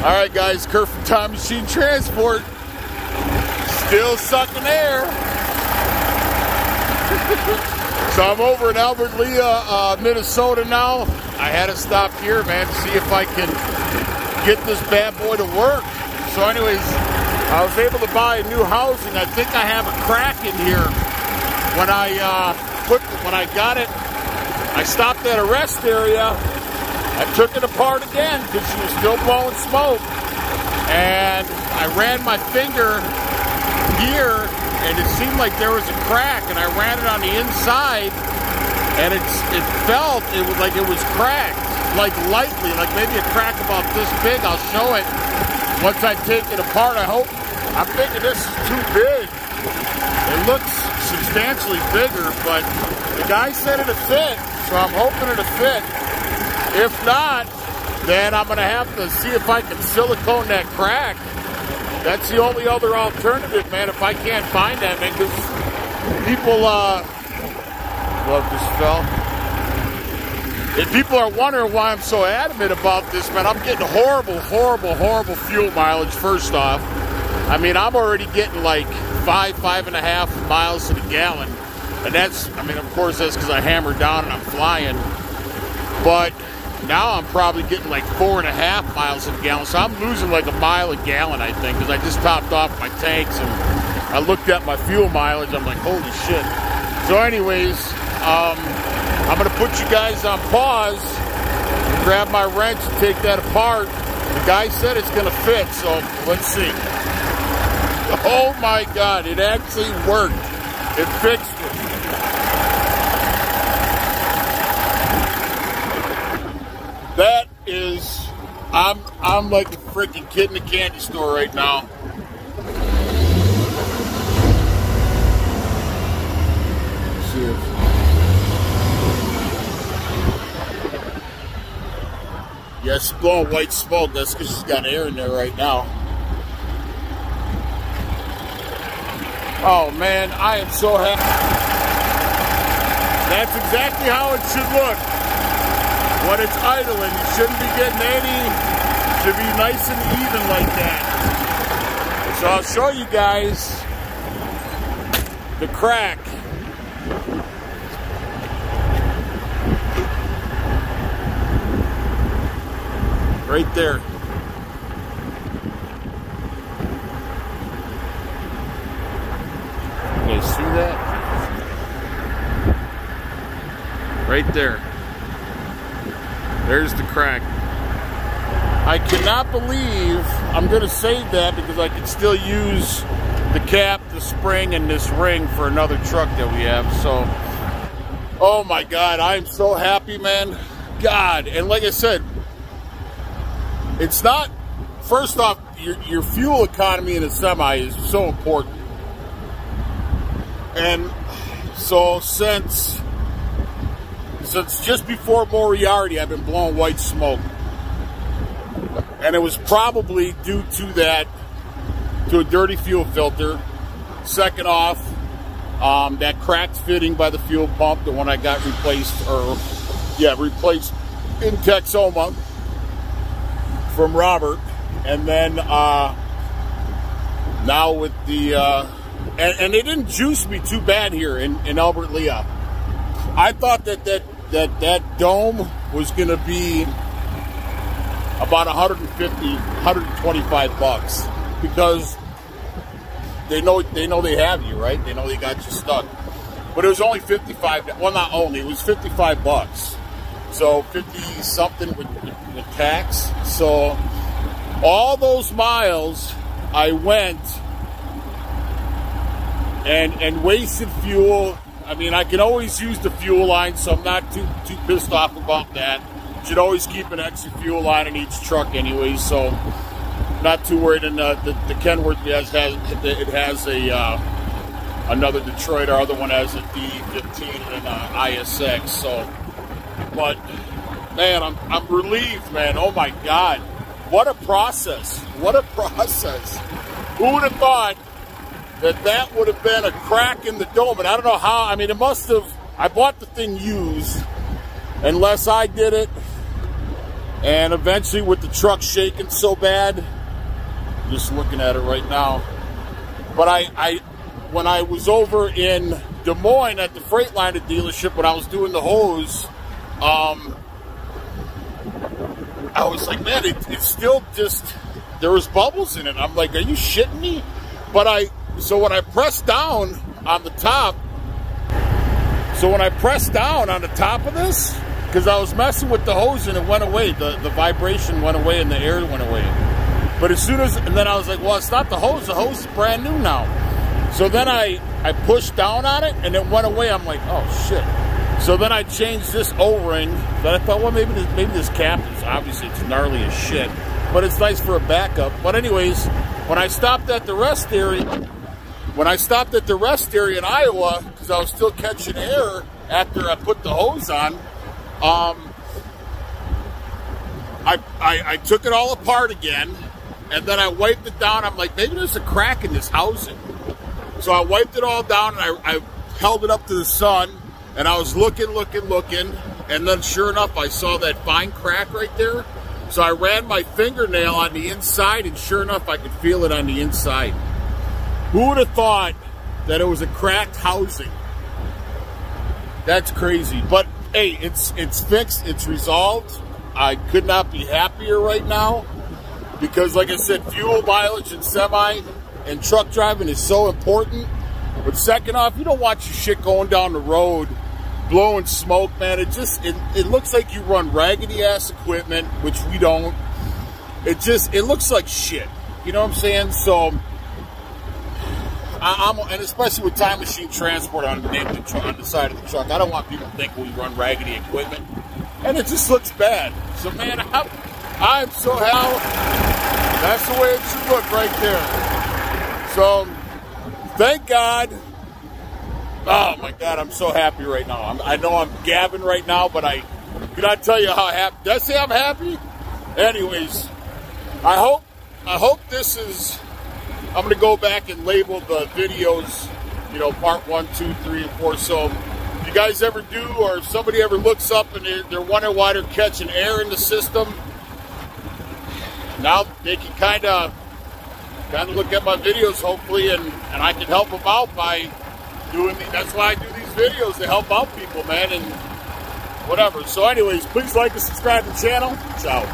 All right, guys, Kurt from Time Machine Transport. Still sucking air. So I'm over in Albert Lea, Minnesota now. I had to stop here, man, to see if I can get this bad boy to work. So anyways, I was able to buy new housing. I think I have a crack in here. When I got it, I stopped at a rest area. I took it apart again because she was still blowing smoke. And I ran my finger here, and it seemed like there was a crack, and I ran it on the inside, and it felt like it was cracked, like lightly, like maybe a crack about this big. I'll show it once I take it apart. I'm thinking this is too big. It looks substantially bigger, but the guy said it'd fit, so I'm hoping it'll fit. If not, then I'm going to have to see if I can silicone that crack. That's the only other alternative, man, if I can't find that, man, because people, love this fell. If people are wondering why I'm so adamant about this, man, I'm getting horrible fuel mileage, first off. I mean, I'm already getting like 5.5 miles to the gallon. And that's, I mean, of course, that's because I hammered down and I'm flying. But now I'm probably getting like 4.5 miles a gallon. So I'm losing like a mile a gallon, I think, because I just topped off my tanks and I looked at my fuel mileage. I'm like, holy shit. So anyways, I'm going to put you guys on pause, grab my wrench and take that apart. The guy said it's going to fit, so let's see. Oh my God, it actually worked. It fixed it. That is, I'm like a freaking kid in a candy store right now. Let's see if, yeah, she's blowing white smoke. That's because she's got air in there right now. Oh man, I am so happy. That's exactly how it should look. When it's idling, you shouldn't be getting any, should be nice and even like that. So I'll show you guys the crack. Right there. You guys see that? Right there. There's the crack. I cannot believe I'm going to save that because I can still use the cap, the spring, and this ring for another truck that we have. So, oh my God, I'm so happy, man. God, and like I said, it's not, first off, your fuel economy in a semi is so important. And so since just before Moriarty, I've been blowing white smoke. And it was probably due to that, to a dirty fuel filter. Second off, that cracked fitting by the fuel pump, the one I got replaced in Texoma from Robert. And then now with the, and they didn't juice me too bad here in Albert Lea. I thought that dome was going to be about 150, 125 bucks because they know they have you, right? They know they got you stuck. But it was only 55. Well, not only, it was 55 bucks. So 50 something with tax. So all those miles I went and wasted fuel. I mean, I can always use the fuel line, so I'm not too pissed off about that. Should always keep an extra fuel line in each truck anyway, so not too worried. And the Kenworth has a another Detroit. Our other one has a D15 and an ISX. So, but man, I'm relieved, man. Oh my God, what a process! What a process! Who would have thought that would have been a crack in the dome? And I don't know how. I mean, it must have. I bought the thing used, unless I did it And eventually with the truck shaking so bad, just looking at it right now. But when I was over in Des Moines at the Freightliner dealership, when I was doing the hose, I was like, man, it's still just, there was bubbles in it. I'm like, are you shitting me? But so when I pressed down on the top, of this, because I was messing with the hose and it went away, the vibration went away and the air went away. But as soon as, and then I was like, well, it's not the hose is brand new now. So then I pushed down on it and it went away. I'm like, oh shit. So then I changed this O-ring. Then I thought, well, maybe this cap is, obviously it's gnarly as shit, but it's nice for a backup. But anyways, when I stopped at the rest area in Iowa, because I was still catching air after I put the hose on, I took it all apart again, and then I wiped it down. I'm like, maybe there's a crack in this housing. So I wiped it all down, and I held it up to the sun, and I was looking, and then sure enough, I saw that fine crack right there. So I ran my fingernail on the inside, and sure enough, I could feel it on the inside. Who would have thought that it was a cracked housing? That's crazy. But hey, it's fixed, it's resolved. I could not be happier right now, because like I said, fuel mileage in semi and truck driving is so important. But second off, you don't want your shit going down the road blowing smoke, man. It looks like you run raggedy ass equipment, which we don't. It looks like shit. You know what I'm saying? So and especially with Time Machine Transport on the side of the truck, I don't want people to think we run raggedy equipment, and it just looks bad. So man, I'm so happy. That's the way it should look right there. So thank God. Oh my God, I'm so happy right now. I know I'm gabbing right now, but I cannot tell you how happy. Did I say I'm happy? Anyways, I hope this is. I'm going to go back and label the videos, you know, part 1, 2, 3, and 4. So if you guys ever do, or if somebody ever looks up and they're wondering why they're catching air in the system, now they can kind of look at my videos, hopefully, and I can help them out by doing that's why I do these videos, to help out people, man, and whatever. So anyways, please like and subscribe to the channel. Ciao.